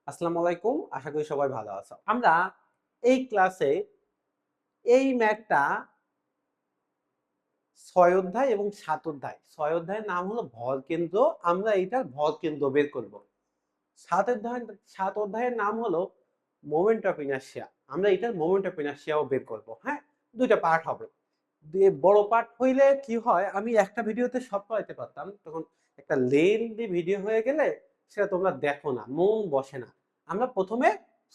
আসসালামু আলাইকুম, আশা করি সবাই ভালো আছো। আমরা এই ক্লাসে এই ম্যাথটা ৬ অধ্যায় এবং ৭ অধ্যায়। ৬ অধ্যায়ের নাম হলো ভরকেন্দ্র। আমরা এইটার ভরকেন্দ্র বের করব। ৭ অধ্যায়ের নাম হলো মোমেন্ট অফ ইনার্শিয়া। আমরা এটার মোমেন্ট অফ ইনার্শিয়াও বের করব। হ্যাঁ, দুইটা পার্ট হবে। দিয়ে বড় পার্ট হইলে কি হয়, আমি একটা ভিডিওতে সব করাইতে পারতাম, তখন একটা লেন্থি ভিডিও হয়ে গেলে সেটা তোমরা দেখো না, মন বসে না। আমরা প্রথমে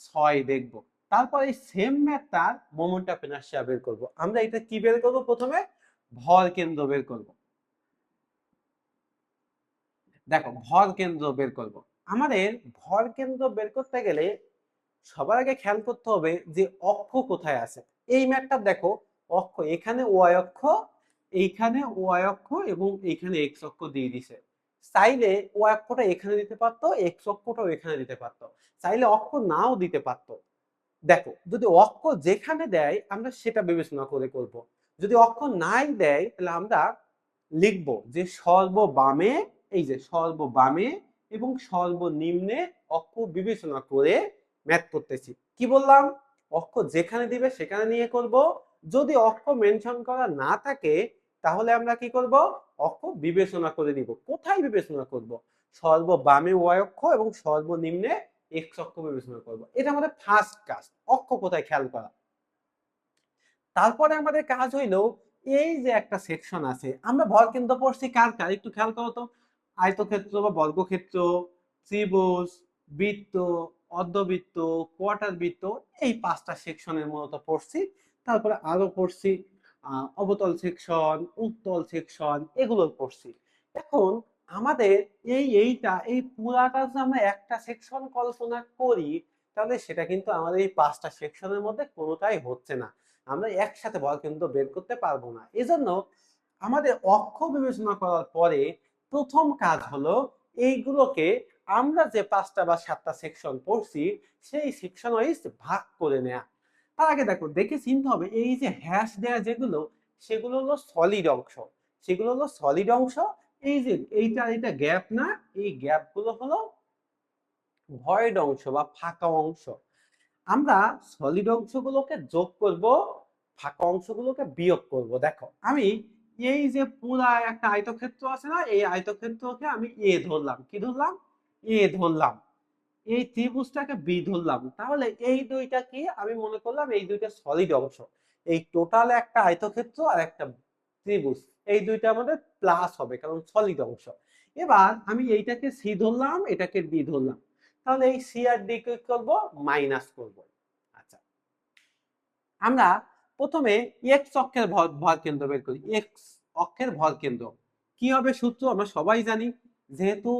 ৬ দেখব, তারপর এই সেম ম্যাথটার মোমেন্ট অফ ইনার্শিয়া বের করব। আমরা এটা কি বের করব? প্রথমে ভর কেন্দ্র বের করব। দেখো, ভর কেন্দ্র বের করব। আমাদের ভর কেন্দ্র বের করতে গেলে সবার আগে খেয়াল করতে হবে যে অক্ষ কোথায় আছে। এই ম্যাপটা দেখো, অক্ষ এখানে ওয়াই অক্ষ, এইখানে ওয়াই অক্ষ এবং এইখানে এক্স অক্ষ দিয়ে দিছে। চাইলে ওয়াই অক্ষটা এখানে দিতে পারতো, এক্স অক্ষটাও এখানে দিতে পারতো, চাইলে অক্ষ নাও দিতে পারতো। দেখো, যদি অক্ষ যেখানে দেয় আমরা সেটা বিবেচনা করে করব। যদি অক্ষ নাই দেয় তাহলে আমরা লিখব যে সর্ববামে, এই যে সর্ববামে এবং সর্বনিম্নে অক্ষ বিবেচনা করে ম্যাথ করতেছি। কি বললাম? অক্ষ যেখানে দিবে সেখানে নিয়ে করব। যদি অক্ষ মেনশন করা না থাকে তাহলে আমরা কি করব? অক্ষ বিবেচনা করে নিব। কোথায় বিবেচনা করব? সর্ববামে ওয়াই অক্ষ এবং সর্বনিম্নে এক্স অক্ষ বিবেচনা করব। এটা আমাদের ফার্স্ট কাজ, অক্ষ কোথায় খেয়াল করা। তারপরে আমাদের কাজ হইলো, এই যে একটা সেকশন আছে, আমরা ভর কেন্দ্র পড়ছি কার কার একটু খেয়াল করো তো। আয়তক্ষেত্র বা বর্গক্ষেত্র, ত্রিভুজ, বৃত্ত, অর্ধবৃত্ত, কোয়ার্টার বৃত্ত, এই 5টা সেকশনের মূলত পড়ছি। তারপরে আরো পড়ছি অবতল সেকশন, উত্তল সেকশন, এগুলো পড়ছি। এখন আমাদের এই পুরাটা যদি আমরা একটা সেকশন কল্পনা করি তাহলে সেটা কিন্তু আমাদের এই 5টা সেকশনের মধ্যে কোনোটাই হচ্ছে না। আমরা একসাথে ভরকেন্দ্র বের করতে পারবো না। এজন্য আমাদের অক্ষ বিবেচনা করার পরে প্রথম কাজ হলো এইগুলোকে আমরা যে 5টা বা 7টা সেকশন পড়ছি সেই সেকশন ওয়াইজ ভাগ করে নেয়া। তার আগে দেখো, দেখে চিনতে হবে এই যে হ্যাশ দেয়া যেগুলো, সেগুলো হলো সলিড অংশ। সেগুলো হলো সলিড অংশ। এই যে এইটা গ্যাপ না, এই গ্যাপ গুলো হলো ভয়েড অংশ বা ফাঁকা অংশ। আমরা সলিড অংশগুলোকে যোগ করব, ফাঁকা অংশগুলোকে বিয়োগ করব। দেখো, আমি এই যে পুরা একটা আয়তক্ষেত্র আছে না, এই আয়তক্ষেত্রকে আমি এ ধরলাম। কি ধরলাম? এ ধরলাম। এই ত্রিভুজটাকে বি ধরলাম। তাহলে এই দুইটা কি আমি মনে করলাম এই দুইটা সলিড অংশ। এই টোটাল একটা আয়তক্ষেত্র আর একটা ত্রিভুজ, এই দুইটা আমাদের প্লাস হবে কারণ সলিড অংশ। এবার আমি এইটাকে সি ধরলাম, এটাকে ডি ধরলাম। তাহলে এই সি আর ডি কে করব মাইনাস করব। আচ্ছা, আমরা প্রথমে এক্স অক্ষের ভর কেন্দ্র বের করি। এক্স অক্ষের ভর কেন্দ্র কি হবে সূত্র আমরা সবাই জানি। যেহেতু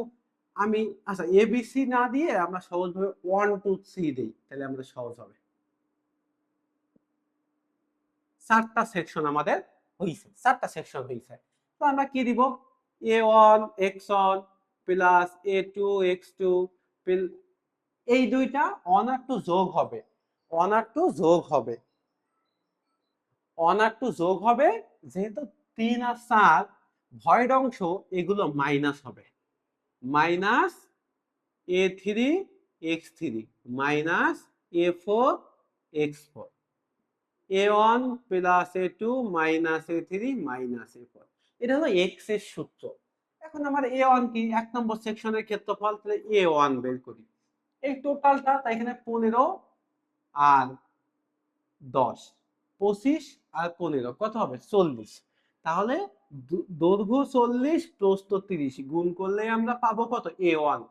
আমি আচ্ছা এবিসি না দিয়ে আমরা সহজভাবে 1 2 3 দেই তাহলে আমাদের সহজ হবে। 4টা সেকশন আমাদের হইছে, 4টা সেকশন হইছে। তো আমরা কি দিব? a1 x1 plus a2 x2 এই দুইটা 1 আর 2 যোগ হবে। 1 আর 2 যোগ হবে। 1 আর 2 যোগ হবে। যেহেতু 3 আর 4 ভয়েড অংশ, এগুলো মাইনাস হবে। Minus a3 x3 minus a4 x4, a1 plus a2 minus a3 minus a4। এটা হলো এক্স এর সূত্র। এখন আমার a1 কি? 1 নম্বর সেকশনের ক্ষেত্রফল, তাহলে a1 বের করি। এই টোটালটা তাই এখানে 15 আর 10, 25 আর 15 কত হবে? 40। তাহলে দৈর্ঘ্য 40, প্রস্থ 30 গুণ করলে আমরা পাবো কত? a1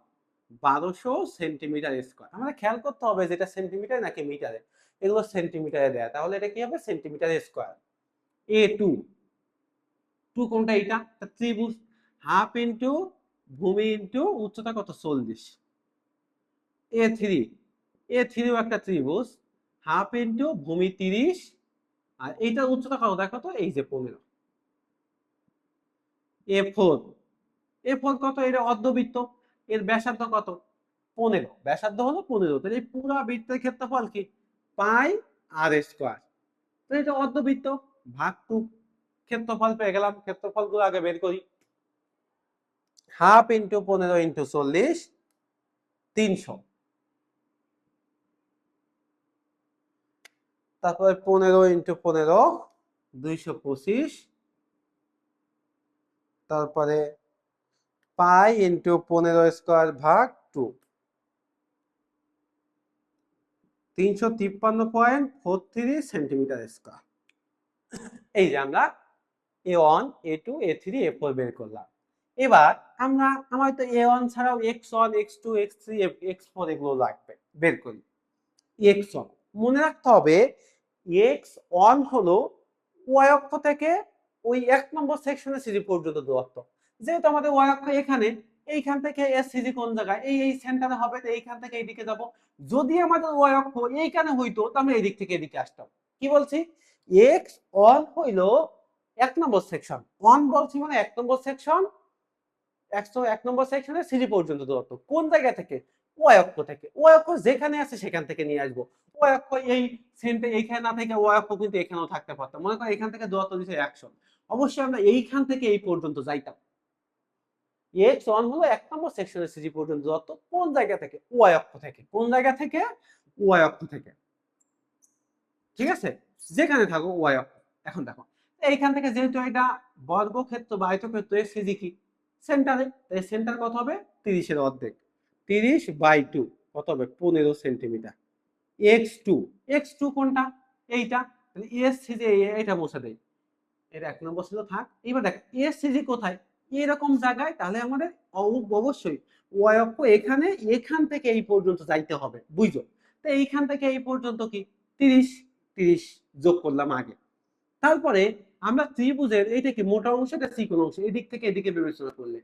1200 centimetre square. আমাদের খেয়াল করতে হবে যেটা সেন্টিমিটার নাকি মিটারে। এগুলো সেন্টিমিটারে দেয়া, তাহলে এটা কি হবে? Centimetre square. a2, 2 কোনটা? এটা ত্রিভুজ, হাফ ইন্টু ভূমি ইন্টু উচ্চতা কত? 40। a3, a3ও একটা ত্রিভুজ, হাফ ইন্টু ভূমি 30 আর এইটার উচ্চতা কত দেখো তো? এই যে 15। a4, a4 কত? এটা অর্ধবৃত্ত, এর ব্যাসার্ধ কত? 15। ব্যাসার্ধ হলো 15। তাহলে এই পুরো বৃত্তের ক্ষেত্রফল কি? পাই আর স্কয়ার। তো এটা অর্ধবৃত্ত, ভাগ 2। ক্ষেত্রফল পেয়ে গেলাম। ক্ষেত্রফল গুলো আগে বের করি। Half into 15 into 40, 300। তারপরে 15 ইন্টু 15 225, তারপরে পাই ইন্টু 15 স্কোয়ার ভাগ 2, 353.43 সেন্টিমিটার স্কোয়ার। এই যে আমরা A1 A2 A3 A4 বের করলাম। এবার আমার তো A1 ছাড়াও X1 X2 X3 X4 এগুলো লাগবে, বের করি। X1 মনে রাখতে হবে, X1 হলো y অক্ষ থেকে ওই 1 নম্বর সেকশনের সিজি পর্যন্ত দূরত্ব। যেহেতু আমাদের y অক্ষ এখানে, এইখান থেকে এর সিজি কোন জায়গায়, এই সেন্টারে হবে, তো এইখান থেকে এইদিকে যাব। যদি আমাদের y অক্ষ এইখানে হইতো, তো আমরা এইদিক থেকে এদিকে আসতাম। কি বলছি? X1 হইলো 1 নম্বর সেকশন, 1 বলছি মানে 1 নম্বর সেকশন, 101 নম্বর সেকশনের সিজি পর্যন্ত দূরত্ব। কোন জায়গা থেকে? y অক্ষ থেকে। y অক্ষ যেখানে আছে সেখান থেকে নিয়ে আসবো। y অক্ষ এই সেন্টে এইখানে না থেকে y অক্ষ কিন্তু এখানেও থাকতে পারতো। মনে করো এখান থেকে দূরত্ব দিচ্ছে 100, অবশ্যই আমরা এইখান থেকে এই পর্যন্ত যাইতাম। X1 হলো 1 নম্বর সেকশনের সিজি পর্যন্ত দূরত্ব। কোন জায়গা থেকে? y অক্ষ থেকে। কোন জায়গা থেকে? y অক্ষ থেকে। ঠিক আছে, যেখানে থাকো y অক্ষ। এখন দেখো, এইখান থেকে যেহেতু এটা বর্গক্ষেত্র বা আয়তক্ষেত্র, এর সিজি কি? সেন্টারে, তাই সেন্টার কত হবে? 30 এর অর্ধেক, 30/2 কত হবে? 15 সেন্টিমিটার। x2, x2 কোনটা? এইটা। তাহলে এর সিজি এটা মুছে দেই, এর 1 নম্বর ছিল থাক। এবার দেখ এর সিজি কোথায়? এরকম জায়গায়। তাহলে আমাদের অবশ্যই y অক্ষ এখানে, এখান থেকে এই পর্যন্ত যাইতে হবে, বুঝছো? তো এইখান থেকে এই পর্যন্ত কি 30, 30 যোগ করলাম আগে। তারপরে আমরা ত্রিভুজের এইটা কি মোটা অংশ, এটা চিকন অংশ, এদিক থেকে এদিকে বিবেচনা করলে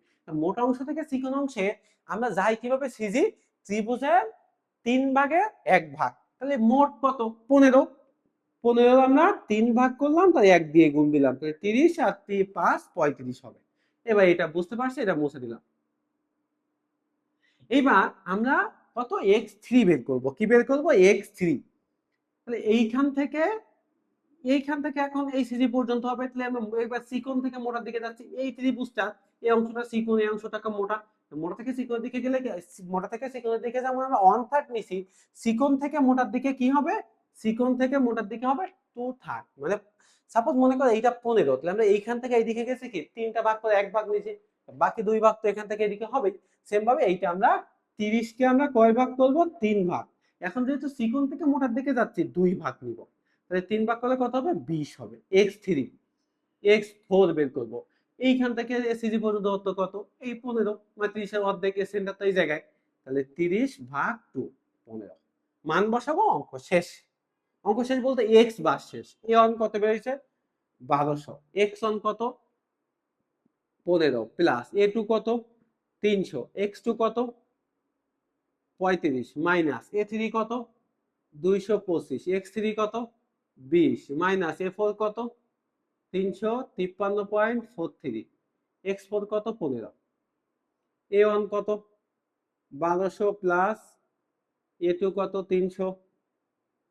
মোটা অংশ থেকে চিকন অংশে আমরা যাই কিভাবে? সিজি ত্রিভুজের 3 ভাগের 1 ভাগ। তাহলে মোট কত? 15। 15 আমরা 3 ভাগ করলাম, তাই 1 দিয়ে গুণ দিলাম, তাহলে 30 আর 5 35 হবে। এবার এটা বুঝতে পারছি, এটা মুছে দিলাম। এবার আমরা কত? x3 বের করব। কি বের করব? x3। তাহলে এইখান থেকে এখন এই সিজি পর্যন্ত হবে। তাহলে আমরা এবার চিকন থেকে মোটার দিকে যাচ্ছি। এই ত্রিভুজটা, এই অংশটা চিকন, এই অংশটাকে মোটা। মোটা থেকে চিকনের দিকে গেলে, মোটা থেকে চিকনের দিকে যেমন আমরা 1/3 নিছি, চিকন থেকে মোটার দিকে কি হবে? চিকন থেকে মোটার দিকে হবে 2/3। মানে সাপোজ মনে করো এইটা 15, তাহলে আমরা এইখান থেকে এইদিকে গেছি কি 3টা ভাগ করে 1 ভাগ নিছি, বাকি 2 ভাগ তো এখান থেকে এদিকে হবে। সেম ভাবে এইটা আমরা 30 কে আমরা কয় ভাগ করব? 3 ভাগ। এখন যেহেতু চিকন থেকে মোটার দিকে যাচ্ছি, 2 ভাগ নিব, তাহলে 3 ভাগ করলে কত হবে? 20 হবে। x3, x4 বের করব। এইখান থেকে সিজি পর্যন্ত দূরত্ব কত? এই 15, মানে 30 এর অর্ধেক, এর সেন্টার তো এই জায়গায়। তাহলে 30/2, 15 মান বসাবো, অঙ্ক শেষ। অঙ্ক শেষ বলতে x বার শেষ। a1 কত বেরিয়েছে? 1200। x1 কত? 15 প্লাস a2 কত? 300, x2 কত? 35 মাইনাস a3 কত? 225, x3 কত? 20 মাইনাস a4 কত? 353.43, x4 কত? 15। a1 কত? 1200 প্লাস a2 কত? 300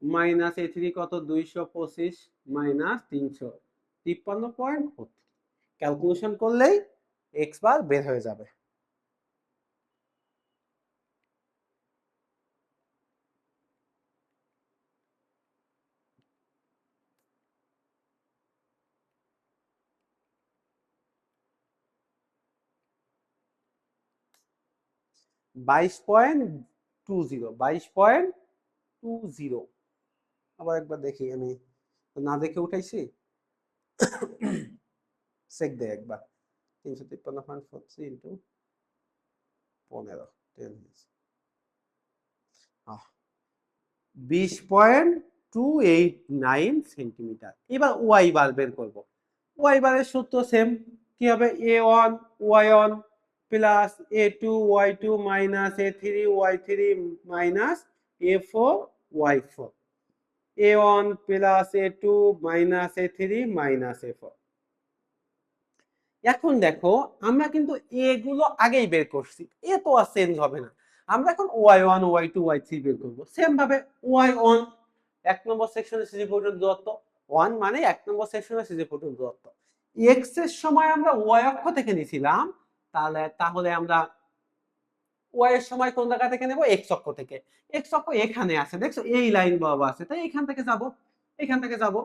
মাইনাস a3 কত? 225 মাইনাস 353.43। ক্যালকুলেশন করলেই x বার বের হয়ে যাবে। বাইশ পয়েন্ট টু জিরো, 22.20। আবার একবার দেখি, আমি না দেখে উঠাইছি, চেক দেয় একবার। 353.43 ইন্টু 15, 20.289 সেন্টিমিটার। এবার ওয়াই বার বের করব। ওয়াই বারের সূত্র সেম। কি হবে? a1 y1 plus a2 y2 minus a3 y3 minus a4 y4, a1 plus a2 minus a3 minus a4। এখন দেখো, আমরা কিন্তু এগুলো আগেই বের করছি, এ তো আর চেঞ্জ হবে না। আমরা এখন y1 y2 y3 বের করব। সেম ভাবে y1 1 নম্বর সেকশনের সিজি পর্যন্ত দূরত্ব, 1 মানে 1 নম্বর সেকশনের সিজি পর্যন্ত দূরত্ব। x এর সময় আমরা y অক্ষ থেকে নিছিলাম, তাহলে আমরা y এর সময় কোন জায়গা থেকে নেব? x অক্ষ থেকে। x অক্ষ এখানে আছে, দেখছো এই লাইন বরাবর আছে, তাই এখান থেকে যাব। এখান থেকে যাব,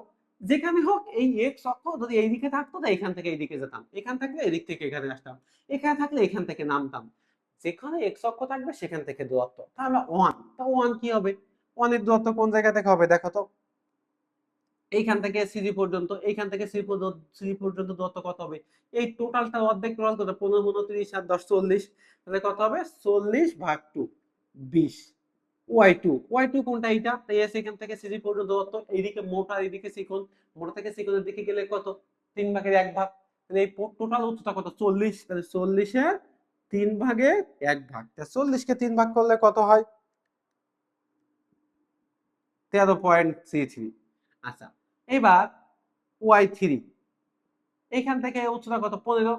যেখানে হোক এই এক্স অক্ষ যদি এইদিকে থাকতো তো এখান থেকে এইদিকে যেতাম, এখান থাকলে এদিক থেকে এখানে আসতাম, এখানে থাকলে এখান থেকে নামতাম। যেখানে এক্স অক্ষ থাকবে সেখান থেকে দূরত্ব, তাহলে ওয়ান, তা ওয়ান কি হবে, ওয়ানের দূরত্ব কোন জায়গা থেকে হবে দেখো তো, এইখান থেকে সিজি পর্যন্ত, এইখান থেকে সি পর্যন্ত দূরত্ব কত হবে, এই টোটালটা অর্ধেক টোটাল কত, 15 29 আর 10 40, তাহলে কত হবে 40/2 20। ওয়াই টু কোনটা, এইটা, তাই এস এখান থেকে সিজি পর্যন্ত দূরত্ব, এইদিকে মোটা এইদিকে চিকন, মোটা থেকে চিকনের দিকে গেলে কত 3/1 তাহলে এই টোটাল উচ্চতা কত 40, তাহলে 40-এর 3/1, তা 40-কে 3 ভাগ করলে কত হয় 13.33। আচ্ছা, এবার ওয়াই থ্রি, এখান থেকে উচ্চতা কত 15,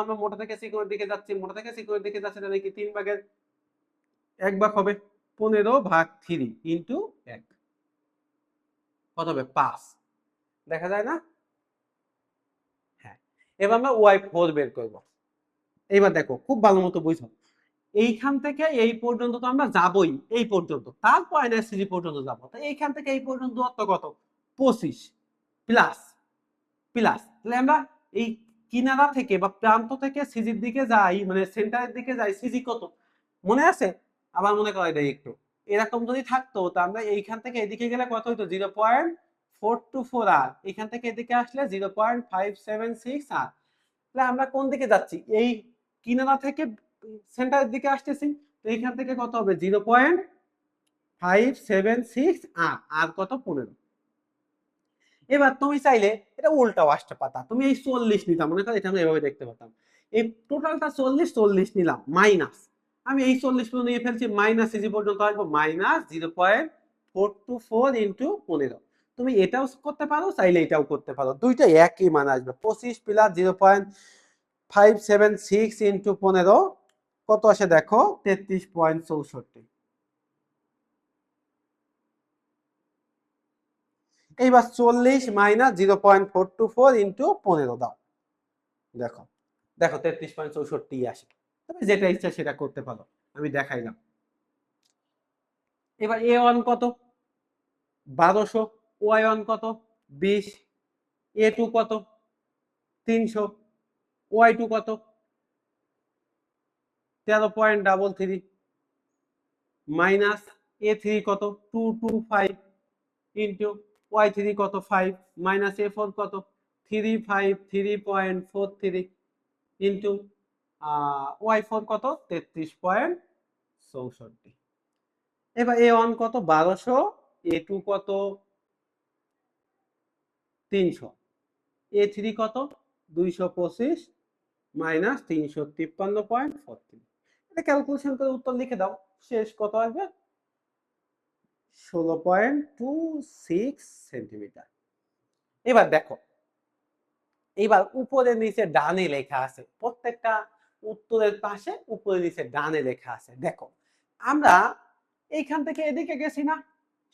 আমরা মোটা থেকে চিকনের দিকে যাচ্ছি, মোটা থেকে চিকনের দিকে যাচ্ছি, তাহলে কি 3/1 হবে, 15/3 ইন্টু 1 কত হবে 5, দেখা যায় না? হ্যাঁ, এবার আমরা ওয়াই4 বের করব। এইবার দেখো খুব ভালো মতো বুঝো, এইখান থেকে এই পর্যন্ত তো আমরা যাবই, এই পর্যন্ত, তারপর এনএসসিজি পর্যন্ত যাবো, তো এইখান থেকে এই পর্যন্ত দূরত্ব কত 25 প্লাস প্লাস, তাহলে আমরা এই কিনারা থেকে বা প্রান্ত থেকে সিজির দিকে যাই, মানে সেন্টারের দিকে যাই, সিজি কত মনে আছে, আবার মনে করাই দেয় একটু, এরকম যদি থাকতো তা আমরা এইখান থেকে এদিকে গেলে কত হইতো 0.424, আর এখান থেকে এদিকে আসলে 0.576 আর, তাহলে আমরা কোন দিকে যাচ্ছি, এই কিনারা থেকে সেন্টারের দিকে আসতেছি, তো এইখান থেকে কত হবে 0.576 আর কত 15। এবার তুমি চাইলে এটা উল্টাও আসতে পাতা, তুমি এই 40 নিতাম, মনে করো এটা আমরা এভাবে দেখতে পাতাম, এই টোটালটা 40 40 নিলাম মাইনাস, আমি এই 40 পর্যন্ত নিয়ে ফেলছি, মাইনাস ইজি পর্যন্ত আসবো, -0.424 ইন্টু 15। তুমি এটাও করতে পারো, চাইলে এটাও করতে পারো, দুইটা একই মান আসবে, 25 প্লাস 0.576 ইন্টু 15 কত আসে দেখো 33.64। এইবার 40 মাইনাস 0.424 ইন্টু 15 দাও, দেখো দেখো 33.64 আসে, তুমি যেটা ইচ্ছা সেটা করতে পারো, আমি দেখাইলাম। এবার A1 কত 1200, ওয়াই1 কত 20, A2 কত 300, ওয়াই2 কত 13.33, মাইনাস A3 কত 225 ইন্টু ওয়াই3 কত 5, মাইনাস A4 কত 353.43 ইন্টু ওয়াই4 কত 33.64। এবার A1 কত 1200, A2 কত 300, A3 কত 225 মাইনাস 353.43, এটা ক্যালকুলেশন করে উত্তর লিখে দাও, শেষ কত আসবে 16.26 সেন্টিমিটার। এবার দেখো, এবার উপরে নিচে ডানে লেখা আছে, প্রত্যেকটা উত্তরের পাশে উপরে নিচে ডানে লেখা আছে, দেখো আমরা এইখান থেকে এদিকে গেছি না,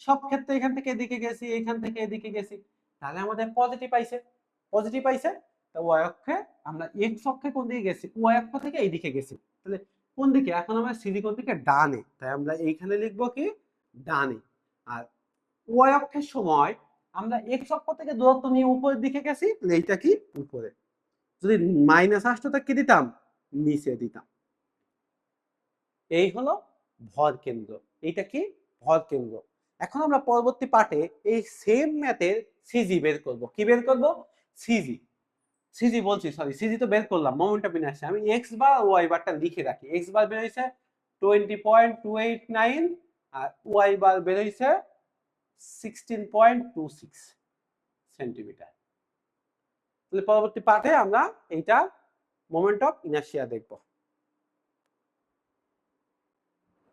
সব ক্ষেত্রে এখান থেকে এদিকে গেছি, এইখান থেকে এদিকে গেছি, তাহলে আমাদের পজিটিভ আইছে, পজিটিভ আইছে, তো ওয়াই অক্ষে আমরা এক্স অক্ষে কোন দিকে গেছি, ওয়াই অক্ষ থেকে এইদিকে গেছি, তাহলে কোন দিকে, এখন আমরা সিডি কোন দিকে ডানে, তাই আমরা এইখানে লিখবো কি ডানে, আর ওয়াই অক্ষের সময় আমরা এক্স অক্ষ থেকে দূরত্ব নিয়ে উপরের দিকে গেছি, এইটা কি উপরে, যদি মাইনাস আসতো তা কি দিতাম নিচে দিতাম। এই হলো ভর কেন্দ্র, এইটা কি ভর কেন্দ্র। এখন আমরা পরবর্তী পার্টে এই সেম ম্যাথের সিজি বের করব, কি বের করব সিজি, সিজি বলছি সরি সিজি তো বের করলাম, মোমেন্টাম ইনার্সিয়া, আমি এক্স বার ওয়াই বারটা লিখে রাখি, এক্স বার বের হইছে 20.289 আর ওয়াই বার বের হইছে 16.26 সেন্টিমিটার। তাহলে পরবর্তী পার্টে আমরা এইটা মোমেন্ট অফ ইনার্সিয়া দেখব।